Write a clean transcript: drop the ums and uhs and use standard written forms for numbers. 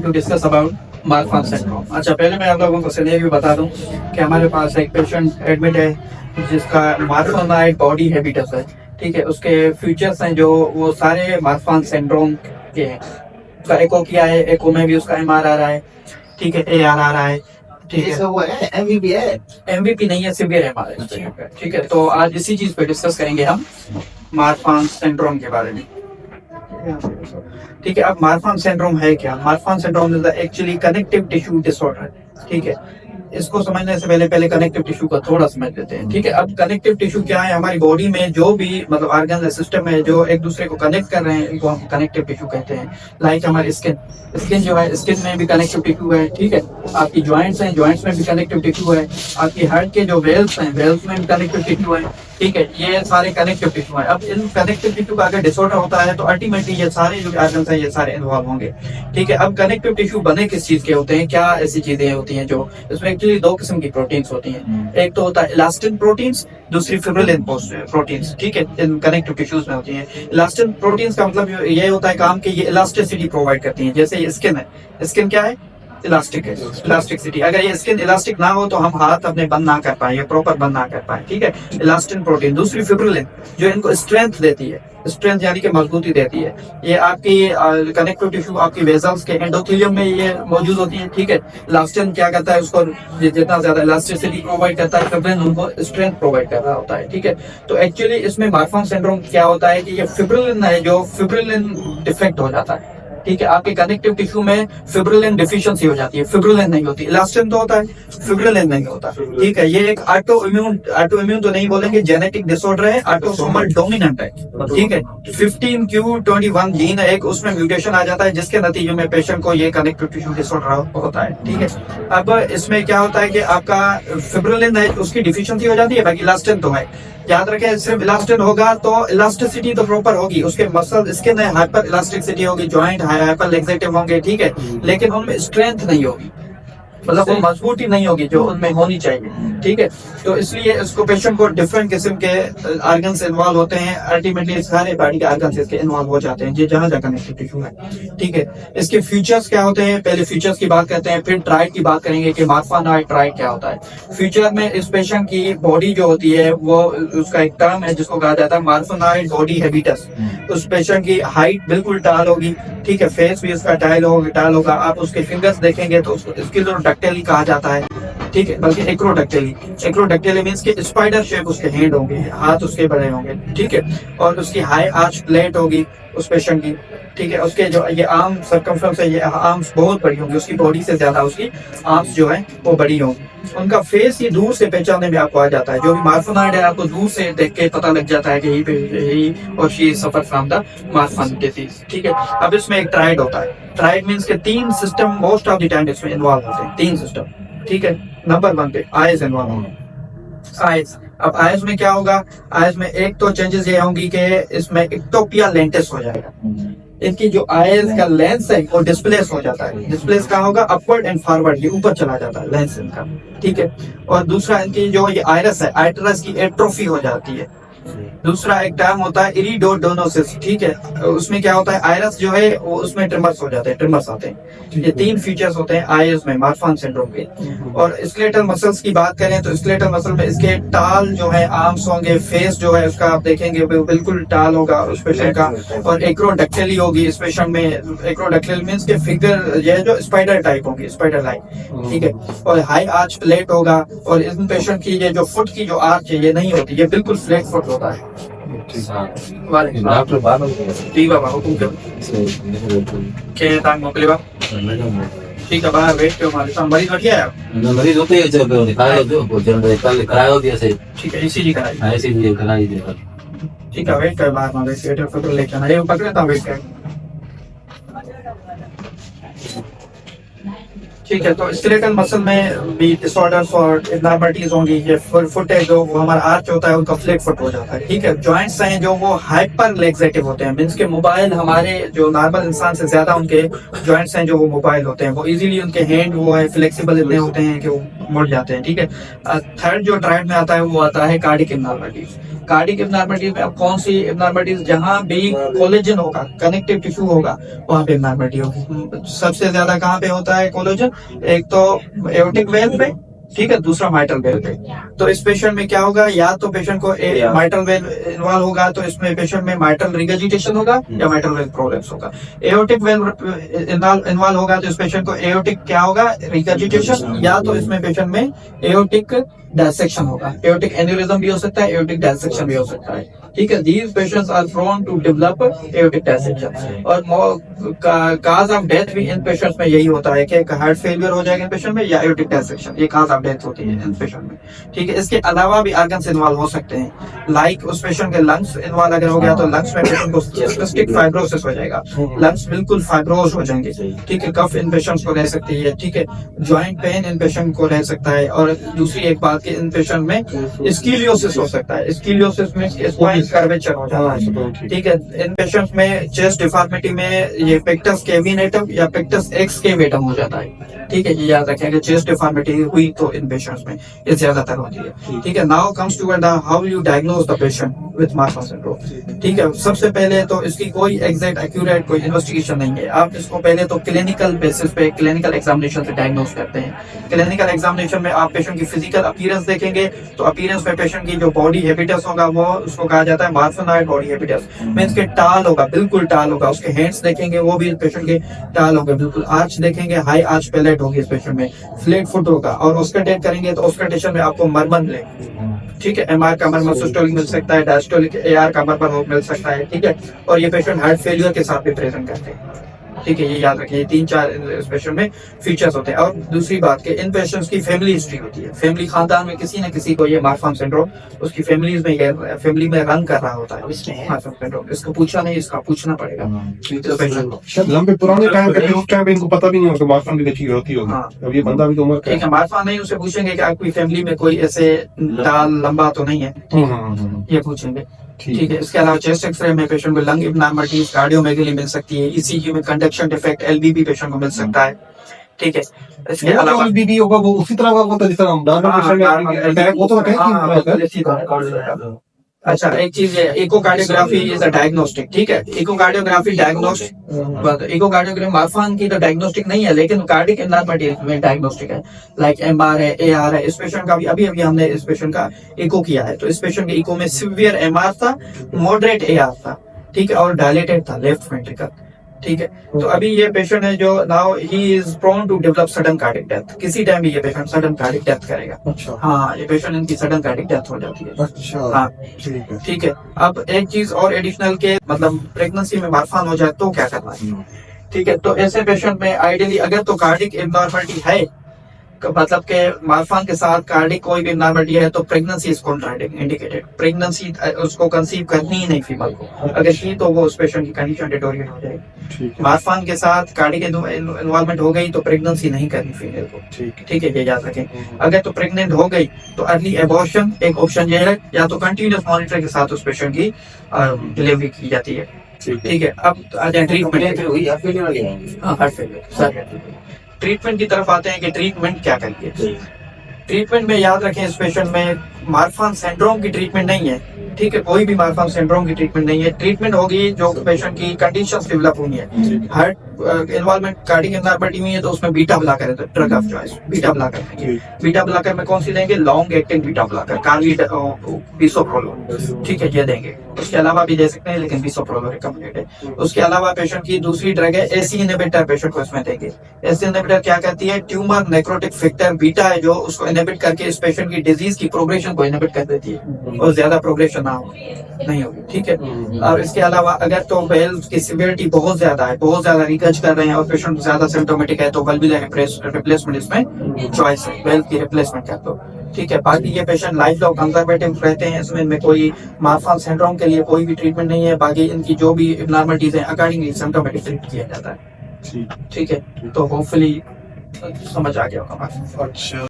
To discuss about Marfan syndrome. अच्छा, पहले मैं आप लोगों को सिनेरियो बता दूं कि हमारे पास एक पेशेंट एडमिट है जिसका मार्फन बॉडी हैबिटस है। ठीक है, उसके फीचर्स हैं जो वो सारे मार्फन सिंड्रोम के हैं। उसका एको किया है, एको में भी उसका MR आ रहा है। ठीक है, AR आ रहा है। ठीक है, वो है MVP है, MVP नहीं है, सीवियर MR है। ठीक है, तो आज इसी चीज पे डिस्कस करेंगे हम मार्फन सिंड्रोम के बारे में। ठीक है, अब मार्फन सिंड्रोम है क्या? Marfan syndrome is actually connective tissue disorder. ठीक है, इसको समझने से पहले कनेक्टिव टिश्यू का थोड़ा समझ लेते हैं। ठीक है, अब कनेक्टिव टिश्यू क्या है? हमारी बॉडी में जो भी मतलब ऑर्गन सिस्टम है जो एक दूसरे को कनेक्ट कर रहे हैं, इनको हम कनेक्टिव टिश्यू कहते हैं। लाइक हमारी स्किन जो है, स्किन में भी कनेक्टिव टिश्यू है। ठीक है, आपकी जॉइंट्स हैं, जॉइंट्स में भी कनेक्टिव टिश्यू है। आपकी हार्ट के जो वेल्स हैं, वेल्स में भी कनेक्टिव टिश्यू है। ठीक है, ये सारे कनेक्टिव टिश्यू है। अब इन कनेक्टिव टिश्यू का अगर डिसऑर्डर होता है तो अल्टीमेटली ये सारे जो ऑर्गन्स हैं ये सारे इन्वॉल्व होंगे। ठीक है, अब कनेक्टिव टिश्यू बने किस चीज के होते हैं? क्या ऐसी चीजें होती हैं जो इसमें एक्चुअली दो किस्म की प्रोटीन्स होती हैं। एक तो होता है इलास्टिन प्रोटीन्स, दूसरी फिब्रिलिन प्रोटीन्स। ठीक है, इन कनेक्टिव टिश्यूज में होती हैं। इलास्टिन प्रोटीन्स का मतलब ये होता है काम कि ये इलास्टिसिटी प्रोवाइड करती हैं। जैसे ये स्किन है, स्किन क्या है? इलास्टिक है, इलास्टिसिटी। अगर ये स्किन इलास्टिक ना हो तो हम हाथ अपने बंद ना कर पाए, प्रॉपर बंद ना कर पाए। ठीक है, इलास्टिन प्रोटीन। दूसरी फिब्रिलिन जो इनको स्ट्रेंथ देती है, स्ट्रेंथ यानी कि मजबूती देती है। ये आपकी कनेक्टिव टिश्यू आपकी वेजल्स के एंडोथेलियम में ये मौजूद होती है। ठीक है, इलास्टिन क्या करता है? उसको जितना ज्यादा इलास्टिसिटी प्रोवाइड करता है, फिब्रिलिन उनको स्ट्रेंथ प्रोवाइड कर रहा होता है। ठीक है, तो एक्चुअली इसमें मार्फन सिंड्रोम क्या होता है कि ये फिब्रिलिन है जो फिब्रिलिन डिफेक्ट हो जाता है। ठीक है, आपके कनेक्टिव टिश्यू में फिब्रिलिन डिफिशिएंसी हो जाती है, फिब्रिलिन नहीं होती। इलास्टिन तो होता है, फिब्रिलिन नहीं होता। ठीक है, ये एक ऑटो इम्यून तो नहीं बोलेंगे, जेनेटिक डिसऑर्डर है, ऑटोसोमल डोमिनेंट है। ठीक है, 15q21 जीन है एक, उसमें म्यूटेशन आ जाता है जिसके नतीजे में पेशेंट को ये कनेक्टिव टिश्यू डिसऑर्डर होता है। ठीक है, अब इसमें क्या होता है कि आपका फिब्रिलिन है उसकी डिफिशिएंसी हो जाती है, बाकी इलास्टिन तो है। याद रखें, सिर्फ इलास्टिन होगा तो इलास्टिसिटी तो प्रॉपर होगी, उसके मसल स्किन है हाइपर इलास्टिसिटी होगी, जॉइंट हाइपर लेक्सेटिव होंगे। ठीक है, लेकिन उनमें स्ट्रेंथ नहीं होगी, मतलब वो मजबूती नहीं होगी जो उनमें होनी चाहिए। ठीक है, तो इसलिए इसको पेशेंट को डिफरेंट किस्म के ऑर्गन से इन्वॉल्व होते हैं। अल्टीमेटली सारे बॉडी के ऑर्गन इसके इन्वॉल्व हो जाते हैं, जहां जहां कनेक्टिव टिश्यू है। ठीक है, इसके फीचर्स क्या होते हैं? पहले फीचर्स की बात करते हैं, फिर ट्राइड की बात करेंगे कि मार्फन ट्राइड क्या होता है। फ्यूचर में इस पेशेंट की बॉडी जो होती है वो, उसका एक टर्म है जिसको कहा जाता है मार्फन बॉडी हैबिटस। उस पेशेंट की हाइट बिल्कुल टाल होगी। ठीक है, फेस भी उसका टाल होगा। आप उसके फिंगर्स देखेंगे तो उसकी जो डक्टेली कहा जाता है। ठीक है, बल्कि एक्रोडक्टेली मींस कि स्पाइडर शेप उसके हैंड होंगे, हाथ उसके बड़े होंगे। ठीक है, और उसकी हाई आर्च प्लेट होगी उस पेशेंट की। ठीक है, उसके जो ये आर्म सर्कमफ्रेंस है, ये आर्म्स बहुत बड़ी होंगी, उसकी बॉडी से ज्यादा उसकी आर्म्स जो है वो बड़ी होंगी। उनका फेस ये दूर से पहचानने में आपको आ जाता है। जो भी मार्फन है आपको दूर से देख के पता लग जाता है कि ही और she suffer from the Marfan disease. ठीक है, अब इसमें एक ट्राइड होता है। ट्राइड मींस के 3 system most of the time इसमें इन्वॉल्व होते हैं, 3 सिस्टम। ठीक है, नंबर 1 पे आईज इन्वॉल्व होंगे। आईज, अब आईज में क्या होगा? आईज में एक तो चेंजेस ये होंगी कि इसमें इक्टोपिया लेंटिस हो जाएगा। इनकी जो आईज का लेंस है वो डिस्प्लेस हो जाता है। डिस्प्लेस कहाँ होगा? अपवर्ड एंड फॉरवर्ड, ये ऊपर चला जाता है लेंस इनका। ठीक है, और दूसरा इनकी जो ये आयरस है, आइटरस की एट्रोफी हो जाती है। दूसरा एक टर्म होता है इरिडोडोनोसिस। ठीक है, उसमें क्या होता है? आयरस जो है वो उसमें ट्रिमर्स हो जाते हैं, ट्रिमर्स आते हैं। ये 3 फीचर्स होते हैं आईज में मार्फन सिंड्रोम के। और स्केलेटल मसल्स की बात करें तो स्केलेटल मसल में इसके टाल जो है आर्म्स होंगे, फेस जो है उसका आप देखेंगे बिल्कुल टाल होगा उस पेशेंट का। और एक्रोडक्टेली होगी इस पेशेंट में। एक्रोडक्टेली मींस के फिगर ये जो स्पाइडर टाइप होगी, स्पाइडर लाइक। ठीक है, और हाई आर्च प्लेट होगा। और इस पेशेंट की ये जो फुट की जो आर्च है ये नहीं होती, ये बिल्कुल फ्लैट फुट होता है। डॉक्टर बाबा ठीक बाबा, हुकुम करो के तांग मोकले बा। ठीक है, बाहर वेट करो, हमारे साथ मरीज बैठ गया है। मरीज होते हैं जब दिखाया तो जनरल कल कराया दिया से। ठीक है, ECG कराई। ऐसे ही कराई दे। ठीक है, वेट कर, बाहर हमारे सेटर पकड़ लेके आना, ये पकड़े था, वेट कर। ठीक है, तो स्केलेटल मसल में भी डिसऑर्डर्स और एब्नॉर्मलिटीज होंगी। ये फुट है जो वो हमारा आर्च होता है उनका फ्लैट फुट हो जाता है। ठीक है, जॉइंट्स हैं जो वो हाइपर लेक्सेटिव होते हैं, मींस के मोबाइल हमारे जो नॉर्मल इंसान से ज्यादा उनके जॉइंट्स हैं जो वो मोबाइल होते हैं। वो इजीली उनके हैंड वो है फ्लेक्सिबल इतने होते हैं कि वो मुड़ जाते हैं। ठीक है, थर्ड जो ट्राइड में आता है वो आता है कार्डिक एब्नॉर्मलिटीज। कार्डिक एबनॉर्मलिटीज में अब कौन सी एबनॉर्मलिटीज, जहां भी कोलेजन होगा, कनेक्टिव टिश्यू होगा, वहां पे एबनॉर्मलिटी होगी। सबसे ज्यादा कहां पे होता है कोलेजन? एक तो एओर्टिक वेल पे, ठीक है, दूसरा माइटल वेल पे। तो इस पेशेंट में क्या होगा, या तो पेशेंट को माइटल वेल इन्वॉल्व होगा तो इसमें पेशेंट में माइटल रिगर्जिटेशन होगा या माइटल वेल प्रोलेप्स होगा। एओर्टिक वेल इन्वॉल्व होगा तो इस पेशेंट को एओर्टिक क्या होगा, रिगर्जिटेशन, या तो इसमें पेशेंट में एओर्टिक डायसेक्शन होगा। एओर्टिक एन्यूरिज्म भी हो सकता है, एओर्टिक डायसेक्शन भी हो सकता है, ठीक है। These patients are prone to develop aortic dissection. और काज ऑफ डेथ भी इन पेशेंट्स में यही होता है कि हार्ट फेलियर हो जाएगा इन पेशेंट में या एओर्टिक डायसेक्शन, ये काज ऑफ डेथ होती है इन पेशेंट में, ठीक है। इसके अलावा भी ऑर्गन्स इन्वॉल्व हो सकते हैं, लाइक उस पेशेंट के लंग्स इन्वॉल्व अगर हो गया तो लंग्स में पेशेंट को सिस्टिक फाइब्रोसिस हो जाएगा, लंग्स बिल्कुल फाइब्रोज हो जाएंगे, ठीक है। कफ इन पेशेंट्स को रह सकती है, ठीक है। जॉइंट पेन इन पेशेंट को रह सकता है। और दूसरी एक बात कि इन पेशेंट में स्कीलियोसिस हो सकता है। स्कीलियोसिस में स्पाइन कर्वेचर हो जाता है, ठीक है। इन पेशेंट्स में चेस्ट डिफॉर्मिटी में ये पेक्टस कैविनेटम या पेक्टस एक्सकेवेटम हो जाता है, ठीक है। ये याद रखें कि चेस्ट डिफॉर्मिटी हुई तो इन पेशेंट्स में ये ज्यादातर होती है, ठीक है। Now comes to how you diagnose the patient with Marfan syndrome, ठीक है। सबसे पहले तो इसकी कोई एग्जैक्ट एक्यूरेट कोई इन्वेस्टिगेशन नहीं है। आप इसको पहले तो क्लिनिकल बेसिस पे क्लिनिकल एग्जामिनेशन से डायग्नोज करते हैं। क्लिनिकल एग्जामिनेशन में आप पेशेंट की फिजिकल अपीयरेंस देखेंगे तो अपीयरेंस में पेशेंट की जो बॉडी हैबिटस होगा वो उसको कहा जाता है मार्फनॉइड बॉडी हैबिटस, मींस के टाल होगा, बिल्कुल टाल होगा। उसके हैंड्स देखेंगे वो भी पेशेंट के टाल होंगे, बिल्कुल आर्च देखेंगे, हाई आर्च पैलेट होगी इस पेशेंट में, फ्लैट फुट होगा। और ऑस्कल्टेट करेंगे तो ऑस्कल्टेशन में आपको मरमर मिलेगा, ठीक है। एमआर का मरमर सिस्टोलिक मिल सकता है, डायस्टोलिक एआर का मरमर मिल सकता है, ठीक है। और ये पेशेंट हार्ट फेलियर के साथ भी प्रेजेंट करते हैं, ठीक है। ये याद रखिए, ये 3-4 इस पेशेंट में फीचर्स होते हैं। और दूसरी बात कि इन पेशेंट्स की फैमिली हिस्ट्री होती है, फैमिली खानदान में किसी न किसी को ये मार्फन सिंड्रोम उसकी फैमिलीज में फैमिली में रन कर रहा होता है मार्फन सिंड्रोम। इसको पूछा नहीं, इसका पूछना पड़ेगा इस पेशेंट को। शायद लंबे पुराने टाइम पे उस टाइम पे इनको पता भी नहीं होगा मार्फन की चीज होती होगी। हाँ। अब ये बंदा भी तो उम्र का ठीक है, मार्फन नहीं, उसे पूछेंगे कि आपकी फैमिली में कोई ऐसे टाल लंबा तो नहीं है, ये पूछेंगे, ठीक है। इसके अलावा चेस्ट एक्सरे में पेशेंट को लंग एबनॉर्मलिटीज, कार्डियोमेगली मिल सकती है। ईसीजी में कंडक्शन डिफेक्ट एलबीबी पेशेंट को मिल सकता है, ठीक है। इसके अलावा बीबी होगा वो उसी तरह का होता है जिस तरह नॉर्मल पेशेंट में अटैक होता है। अच्छा, एक चीज है, इकोकार्डियोग्राफी इज अ डायग्नोस्टिक, ठीक है। इकोकार्डियोग्राफी डायग्नोस्टिक, इकोकार्डियोग्राफी मार्फन की तो डायग्नोस्टिक नहीं है, लेकिन कार्डिक एबनॉर्मलिटीज में डायग्नोस्टिक है। लाइक एमआर है, एआर है। इस पेशेंट का भी अभी हमने इस पेशेंट का इको किया है, तो इस पेशेंट के इको में सिवियर एमआर था, मॉडरेट एआर था, ठीक है, और डायलेटेड था लेफ्ट वेंट्रिकल, ठीक है। तो अभी ये पेशेंट है जो now he is prone to develop sudden cardiac death, किसी टाइम भी ये पेशेंट सडन कार्डिक डेथ करेगा। अच्छा, हाँ, ये पेशेंट इनकी सडन कार्डिक डेथ हो जाती है। अच्छा, हाँ, ठीक है, ठीक है। अब एक चीज और एडिशनल के मतलब प्रेगनेंसी में मार्फन हो जाए तो क्या करना है, ठीक है। तो ऐसे पेशेंट में आइडियली अगर तो कार्डिक एबनॉर्मलिटी है, मतलब के मार्फन के साथ कार्डिक कोई भी एबनॉर्मलिटी है, तो प्रेगनेंसी इज इंडिकेटेड। प्रेगनेंसी उसको कंसीव करनी ही नहीं फीमेल को, अगर की तो वो उस पेशेंट की कंडीशन डिटोरिएट हो जाएगी। मार्फन के साथ कार्डिक इन्वॉल्वमेंट हो गई तो प्रेगनेंसी नहीं करनी फीमेल को, ठीक है, ये याद रखें। अगर तो प्रेग्नेंट हो गई तो अर्ली एबॉर्शन एक ऑप्शन ये है, या तो कंटिन्यूअस मॉनिटरिंग के साथ उस पेशेंट की डिलीवरी की जाती है, ठीक है। अब आ जाए ट्रीटमेंट की तरफ आते हैं कि ट्रीटमेंट क्या करेंगे। ट्रीटमेंट में याद रखें, इस पेशेंट में मार्फन सिंड्रोम की ट्रीटमेंट नहीं है, ठीक है। कोई भी मार्फन सिंड्रोम की ट्रीटमेंट नहीं है। ट्रीटमेंट होगी जो पेशेंट की कंडीशंस डेवलप हुई है, हार्ट इन्वॉल्वमेंट कार्डिक एबनॉर्मलिटी में है तो उसमें बीटा ब्लॉकर है, drug of choice beta blocker देंगे। बीटा ब्लॉकर में कौन सी देंगे, long acting beta blocker, bisoprolol, ठीक है, ये देंगे। उसके अलावा भी दे सकते हैं, लेकिन बिसोप्रोलोल रिकमेंडेड है। उसके अलावा पेशेंट की दूसरी ड्रग है एसी इनहिबिटर, पेशेंट को इसमें देंगे। एसी इनहिबिटर क्या कहती है, ट्यूमर नेक्रोटिक फैक्टर बीटा है जो उसको इनहिबिट करके इस पेशेंट की डिजीज की प्रोग्रेशन को इनहिबिट कर देती है और ज्यादा प्रोग्रेशन ना हो नहीं होगी, ठीक है। और इसके अलावा अगर तो वेल्व की सिवियरिटी बहुत ज्यादा है, बहुत ज्यादा रिकर्ज कर रहे हैं और पेशेंट ज्यादा सिम्टोमेटिक है, तो वेल्वुलर रिप्लेसमेंट इसमें चॉइस है, वेल्व की रिप्लेसमेंट कर दो, ठीक है। बाकी ये पेशेंट लाइफ लॉन्ग कंजर्वेटिव रहते हैं, इसमें इनमें कोई मार्फन सिंड्रोम के लिए कोई भी ट्रीटमेंट नहीं है। बाकी इनकी जो भी एबनॉर्मलिटीज है अकॉर्डिंगली सिम्टोमेटिक ट्रीट किया जाता है, ठीक है। तो होपफुली समझ आ गया होगा। अच्छा।